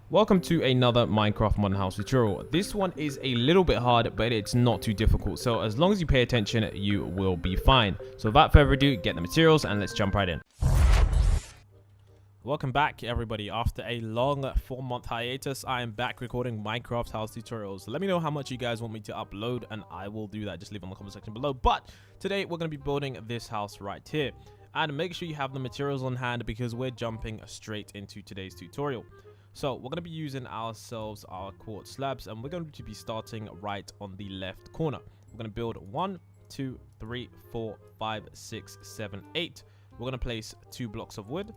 Welcome to another Minecraft Modern House tutorial. This one is a little bit hard, but it's not too difficult. So as long as you pay attention, you will be fine. So without further ado, get the materials and let's jump right in. Welcome back everybody. After a long 4-month hiatus, I am back recording Minecraft house tutorials. Let me know how much you guys want me to upload and I will do that. Just leave it in the comment section below. But today we're going to be building this house right here. And make sure you have the materials on hand because we're jumping straight into today's tutorial. So we're going to be using ourselves our quartz slabs and we're going to be starting right on the left corner. We're going to build 1, 2, 3, 4, 5, 6, 7, 8. We're going to place 2 blocks of wood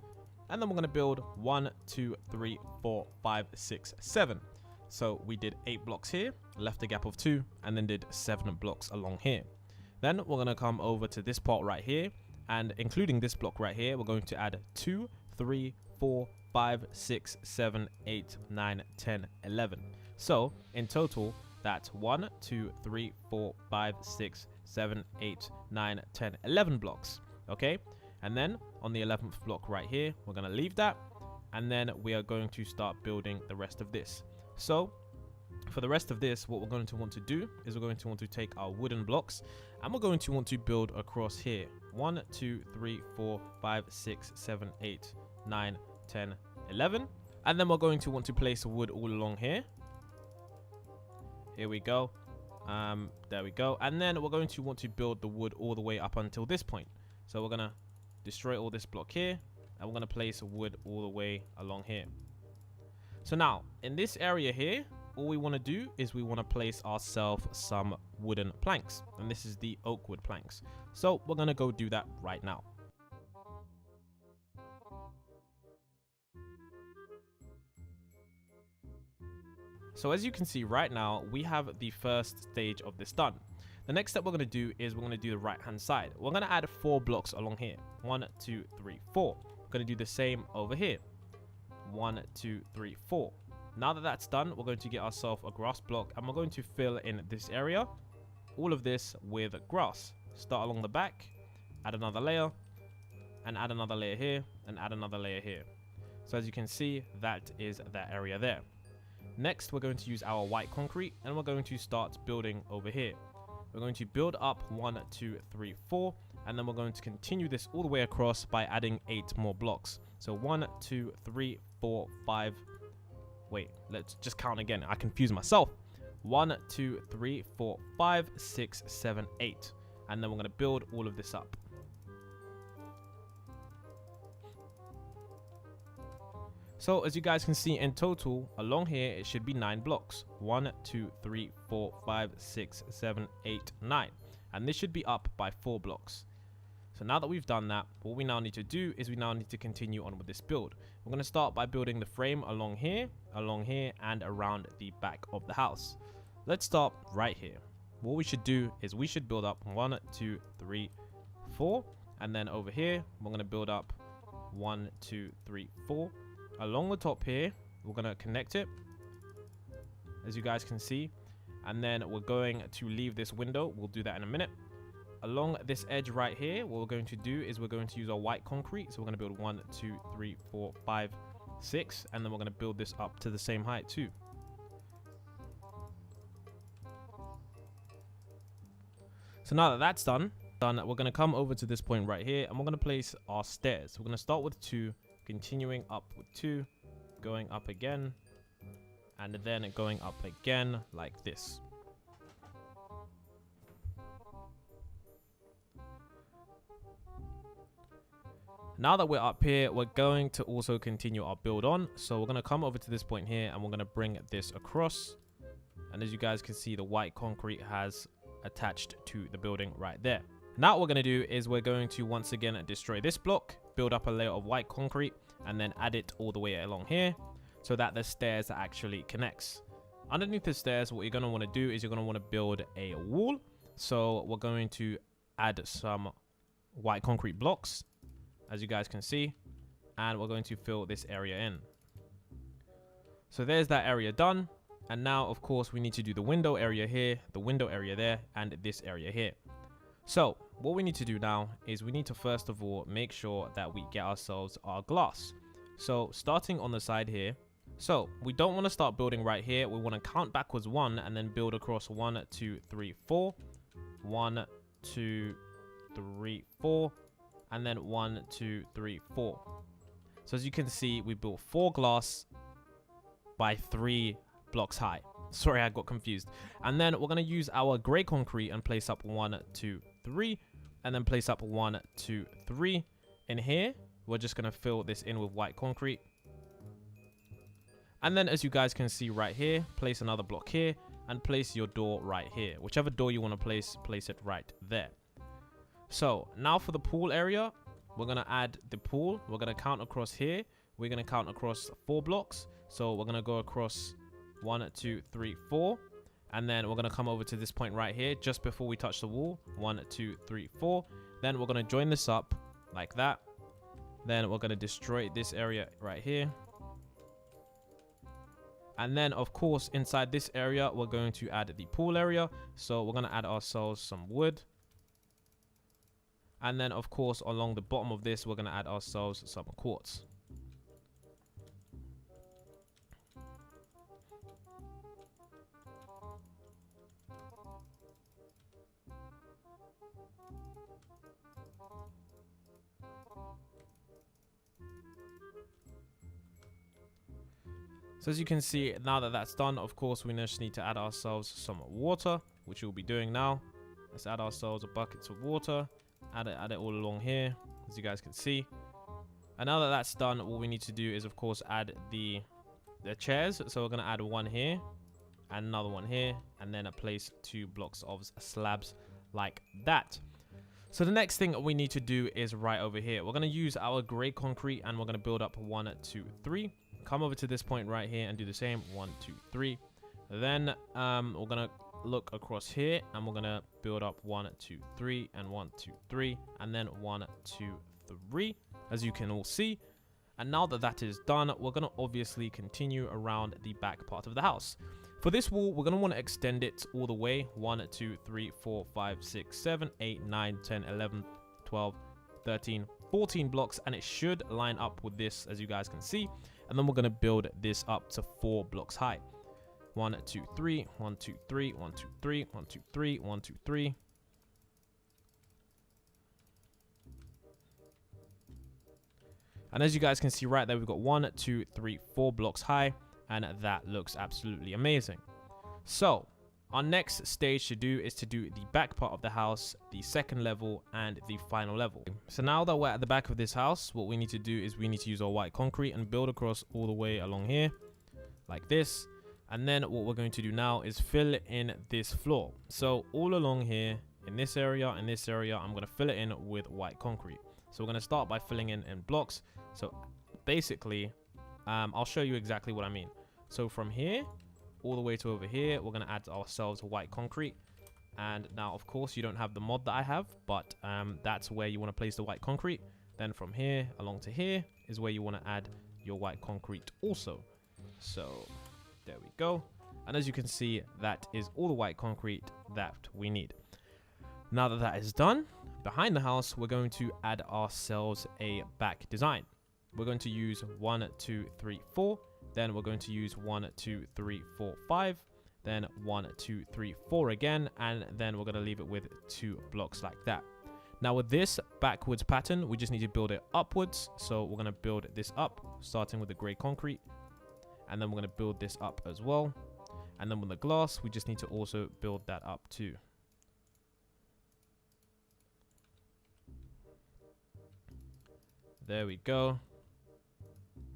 and then we're going to build 1, 2, 3, 4, 5, 6, 7. So we did 8 blocks here, left a gap of 2 and then did 7 blocks along here. Then we're going to come over to this part right here and including this block right here, we're going to add 2, 3, 4, 5, 6, 7, 8, 9, 10, 11. So in total, that's 1, 2, 3, 4, 5, 6, 7, 8, 9, 10, 11 blocks. Okay. And then on the 11th block right here, we're going to leave that. And then we are going to start building the rest of this. So for the rest of this, what we're going to want to do is we're going to want to take our wooden blocks and we're going to want to build across here. 1, 2, 3, 4, 5, 6, 7, 8, 9, 10, 11. And then we're going to want to place wood all along here. Here we go. There we go. And then we're going to want to build the wood all the way up until this point. So we're going to destroy all this block here. And we're going to place wood all the way along here. So now, in this area here, all we want to do is we want to place ourselves some wooden planks. And this is the oak wood planks. So we're going to go do that right now. So as you can see right now, we have the first stage of this done. The next step we're going to do is we're going to do the right hand side. We're going to add 4 blocks along here. 1, 2, 3, 4. We're going to do the same over here. 1, 2, 3, 4. Now that that's done, we're going to get ourselves a grass block and we're going to fill in this area. All of this with grass. Start along the back, add another layer, and add another layer here, and add another layer here. So as you can see, that is that area there. Next, we're going to use our white concrete and we're going to start building over here. We're going to build up 1, 2, 3, 4, and then we're going to continue this all the way across by adding 8 more blocks. So 1, 2, 3, 4, 5. Wait, let's just count again. I confuse myself. 1, 2, 3, 4, 5, 6, 7, 8. And then we're going to build all of this up. So as you guys can see in total, along here, it should be 9 blocks. 1, 2, 3, 4, 5, 6, 7, 8, 9. And this should be up by 4 blocks. So now that we've done that, what we now need to do is we now need to continue on with this build. We're going to start by building the frame along here, and around the back of the house. Let's start right here. What we should do is we should build up 1, 2, 3, 4. And then over here, we're going to build up 1, 2, 3, 4. Along the top here, we're going to connect it, as you guys can see. And then we're going to leave this window. We'll do that in a minute. Along this edge right here, what we're going to do is we're going to use our white concrete. So we're going to build 1, 2, 3, 4, 5, 6. And then we're going to build this up to the same height too. So now that that's done, we're going to come over to this point right here. And we're going to place our stairs. We're going to start with 2. Continuing up with 2, going up again, and then going up again like this. Now that we're up here, we're going to also continue our build on. So we're going to come over to this point here and we're going to bring this across. And as you guys can see, the white concrete has attached to the building right there. Now what we're going to do is we're going to once again destroy this block, build up a layer of white concrete, and then add it all the way along here so that the stairs actually connects. Underneath the stairs, what you're going to want to do is you're going to want to build a wall. So we're going to add some white concrete blocks, as you guys can see, and we're going to fill this area in. So there's that area done. And now, of course, we need to do the window area here, the window area there, and this area here. So what we need to do now is we need to first of all make sure that we get ourselves our glass. So starting on the side here, So we don't want to start building right here. We want to count backwards 1 and then build across 1, 2, 3, 4. 1, 2, 3, 4. And then 1, 2, 3, 4. So as you can see, we built 4 glass by 3 blocks high. Sorry, I got confused. And then we're going to use our gray concrete and place up 1, 2, 3. And then place up 1, 2, 3. In here, we're just going to fill this in with white concrete. And then as you guys can see right here, place another block here and place your door right here. Whichever door you want to place it right there. So now for the pool area, we're going to add the pool. We're going to count across here. We're going to count across 4 blocks. So we're going to go across 1, 2, 3, 4. And then we're going to come over to this point right here just before we touch the wall. 1, 2, 3, 4. Then we're going to join this up like that. Then we're going to destroy this area right here. And then, of course, inside this area, we're going to add the pool area. So we're going to add ourselves some wood. And then, of course, along the bottom of this, we're going to add ourselves some quartz. So as you can see, now that that's done, of course, we just need to add ourselves some water, which we'll be doing now. Let's add ourselves a bucket of water. Add it all along here, as you guys can see. And now that that's done, what we need to do is, of course, add the chairs. So we're going to add one here and another one here, and then place 2 blocks of slabs like that. So the next thing we need to do is right over here. We're going to use our gray concrete and we're going to build up 1, 2, 3. Come over to this point right here and do the same. 1, 2, 3. Then we're going to look across here and we're going to build up 1, 2, 3 and 1, 2, 3 and then 1, 2, 3, as you can all see. And now that that is done, we're going to obviously continue around the back part of the house. For this wall, we're going to want to extend it all the way. 1, 2, 3, 4, 5, 6, 7, 8, 9, 10, 11, 12, 13, 14 blocks, and it should line up with this, as you guys can see. And then we're going to build this up to 4 blocks high. 1, 2, 3, 1, 2, 3, 1, 2, 3, 1, 2, 3, 1, 2, 3. And as you guys can see right there, we've got 1, 2, 3, 4 blocks high, and that looks absolutely amazing. So our next stage to do is to do the back part of the house, the second level, and the final level. So now that we're at the back of this house, what we need to do is we need to use our white concrete and build across all the way along here, like this. And then what we're going to do now is fill in this floor. So all along here, in this area, I'm going to fill it in with white concrete. So we're going to start by filling in blocks. So basically, I'll show you exactly what I mean. So from here all the way to over here, we're going to add ourselves white concrete. And now, of course, you don't have the mod that I have, but that's where you want to place the white concrete. Then from here along to here is where you want to add your white concrete also. So there we go. And as you can see, that is all the white concrete that we need. Now that that is done, behind the house, we're going to add ourselves a back design. We're going to use 1, 2, 3, 4. Then we're going to use 1, 2, 3, 4, 5. Then 1, 2, 3, 4 again. And then we're going to leave it with 2 blocks like that. Now with this backwards pattern, we just need to build it upwards. So we're going to build this up, starting with the gray concrete. And then we're going to build this up as well. And then with the glass, we just need to also build that up too. There we go.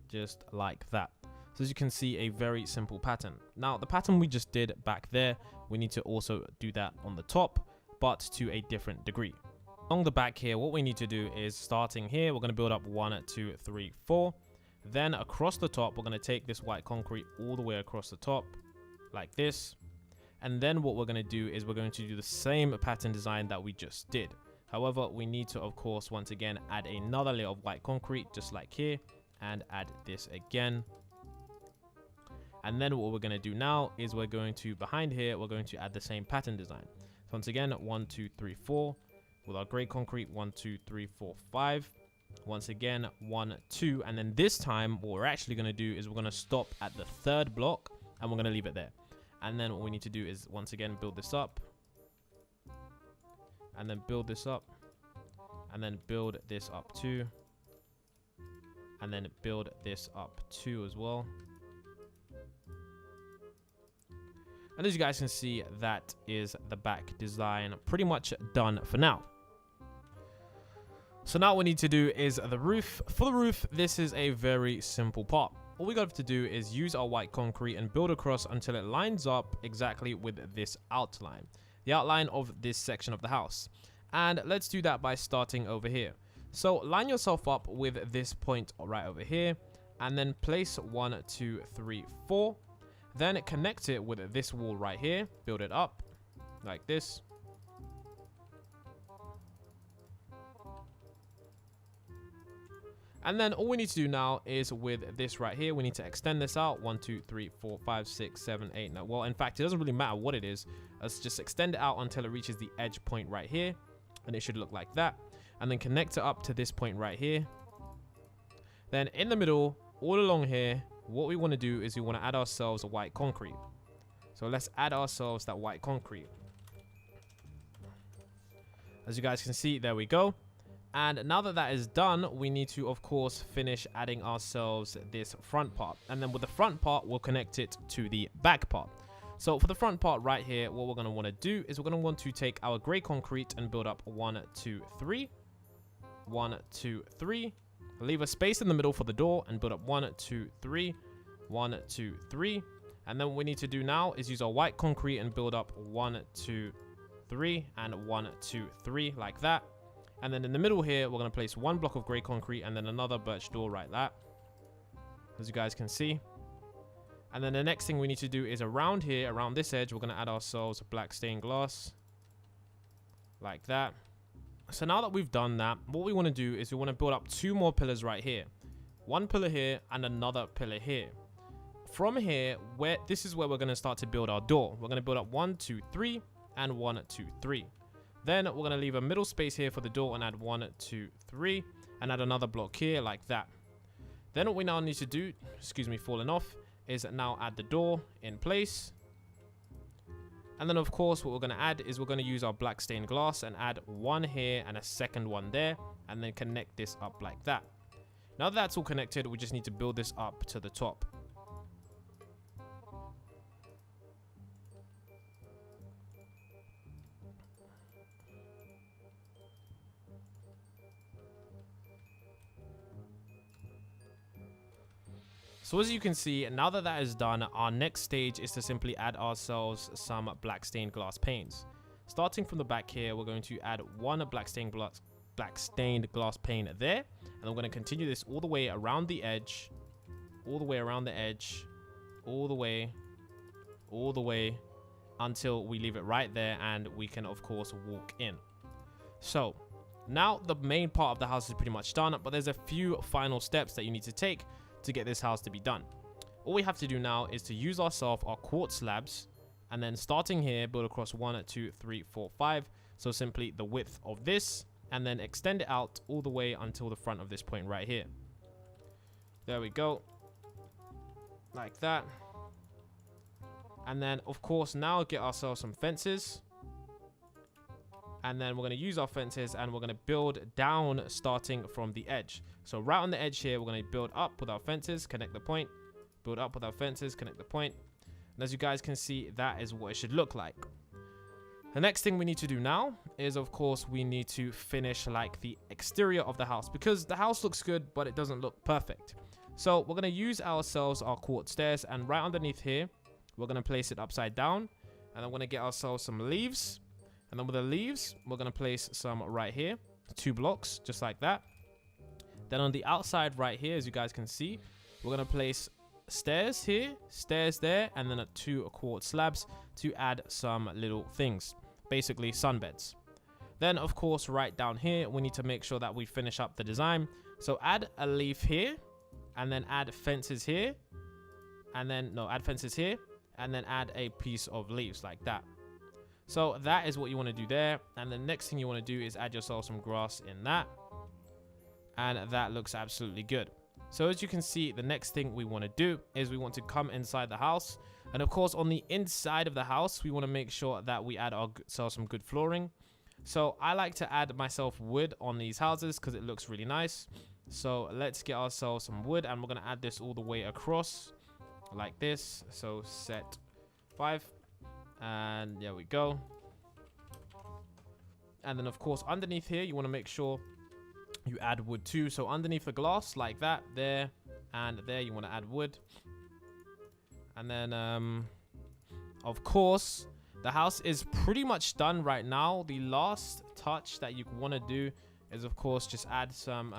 Just like that. So as you can see, a very simple pattern. Now the pattern we just did back there, we need to also do that on the top, but to a different degree. Along the back here, what we need to do is, starting here, we're going to build up 1, 2, 3, 4. Then across the top, we're going to take this white concrete all the way across the top like this. And then what we're going to do is we're going to do the same pattern design that we just did. However, we need to, of course, once again, add another layer of white concrete, just like here, and add this again. And then what we're going to do now is we're going to, behind here, we're going to add the same pattern design. So once again, 1, 2, 3, 4. With our gray concrete, 1, 2, 3, 4, 5. Once again, 1, 2. And then this time, what we're actually going to do is we're going to stop at the third block and we're going to leave it there. And then what we need to do is, once again, build this up. And then build this up. And then build this up too. And then build this up too as well. And as you guys can see, that is the back design pretty much done for now. So now what we need to do is the roof. For the roof, this is a very simple part. All we got to do is use our white concrete and build across until it lines up exactly with this outline. The outline of this section of the house. And let's do that by starting over here. So line yourself up with this point right over here. And then place 1, 2, 3, 4. Then connect it with this wall right here. Build it up like this. And then all we need to do now is with this right here, we need to extend this out. 1, 2, 3, 4, 5, 6, 7, 8. Now, well, in fact, it doesn't really matter what it is. Let's just extend it out until it reaches the edge point right here. And it should look like that. And then connect it up to this point right here. Then in the middle, all along here, what we want to do is we want to add ourselves a white concrete. So let's add ourselves that white concrete. As you guys can see, there we go. And now that that is done, we need to, of course, finish adding ourselves this front part. And then with the front part, we'll connect it to the back part. So for the front part right here, what we're going to want to do is we're going to want to take our gray concrete and build up 1, 2, 3. 1, 2, 3. Leave a space in the middle for the door and build up 1, 2, 3. 1, 2, 3. And then what we need to do now is use our white concrete and build up 1, 2, 3 and 1, 2, 3 like that. And then in the middle here, we're going to place 1 block of gray concrete and then another birch door like that. As you guys can see. And then the next thing we need to do is around here, around this edge, we're going to add ourselves black stained glass. Like that. So now that we've done that, what we want to do is we want to build up 2 more pillars right here. 1 pillar here and another pillar here. From here, this is where we're going to start to build our door. We're going to build up 1, 2, 3 and 1, 2, 3. Then we're going to leave a middle space here for the door and add 1, 2, 3 and add another block here like that. Then what we now need to do, excuse me, falling off, is now add the door in place. And then of course what we're going to add is we're going to use our black stained glass and add 1 here and a second one there and then connect this up like that. Now that that's all connected, we just need to build this up to the top. So as you can see, now that that is done, our next stage is to simply add ourselves some black stained glass panes. Starting from the back here, we're going to add 1 black stained glass pane there. And I'm going to continue this all the way around the edge, all the way around the edge, all the way until we leave it right there and we can of course walk in. So now the main part of the house is pretty much done, but there's a few final steps that you need to take to get this house to be done. All we have to do now is to use our quartz slabs and then starting here, build across 1, 2, 3, 4, 5. So simply the width of this and then extend it out all the way until the front of this point right here. There we go. Like that. And then of course now get ourselves some fences. And then we're going to use our fences and we're going to build down starting from the edge. So right on the edge here, we're going to build up with our fences, connect the point, build up with our fences, connect the point. And as you guys can see, that is what it should look like. The next thing we need to do now is, of course, we need to finish like the exterior of the house because the house looks good, but it doesn't look perfect. So we're going to use ourselves our quartz stairs and right underneath here, we're going to place it upside down and I'm going to get ourselves some leaves. And then with the leaves, we're going to place some right here, 2 blocks, just like that. Then on the outside right here, as you guys can see, we're going to place stairs here, stairs there, and then 2 quartz slabs to add some little things, basically sunbeds. Then, of course, right down here, we need to make sure that we finish up the design. So add a leaf here, and then add fences here, and then, no, add fences here, and then add a piece of leaves like that. So that is what you want to do there. And the next thing you want to do is add yourself some grass in that. and that looks absolutely good. So as you can see, the next thing we want to do is we want to come inside the house. And of course, on the inside of the house, we want to make sure that we add ourselves some good flooring. So I like to add myself wood on these houses because it looks really nice. So let's get ourselves some wood, and we're going to add this all the way across like this. So set 5, and there we go. And then of course, underneath here, you want to make sure you add wood too. So underneath the glass like that, there and there, you want to add wood. And then of course, the house is pretty much done right now. The last touch that you want to do is of course just add some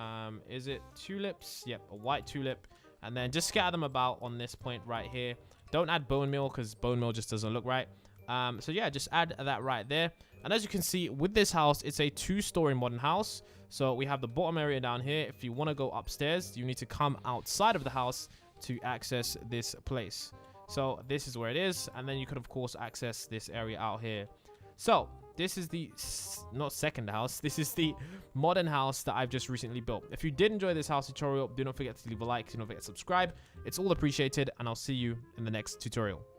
is it tulips? Yep, a white tulip. And then just scatter them about on this point right here. Don't add bone meal because bone meal just doesn't look right. So yeah, just add that right there. And as you can see with this house, it's a 2-story modern house. So we have the bottom area down here. If you want to go upstairs, you need to come outside of the house to access this place. So this is where it is. And then you could of course access this area out here. So this is the not second house. This is the modern house that I've just recently built. If you did enjoy this house tutorial, do not forget to leave a like. Do not forget to subscribe. It's all appreciated. And I'll see you in the next tutorial.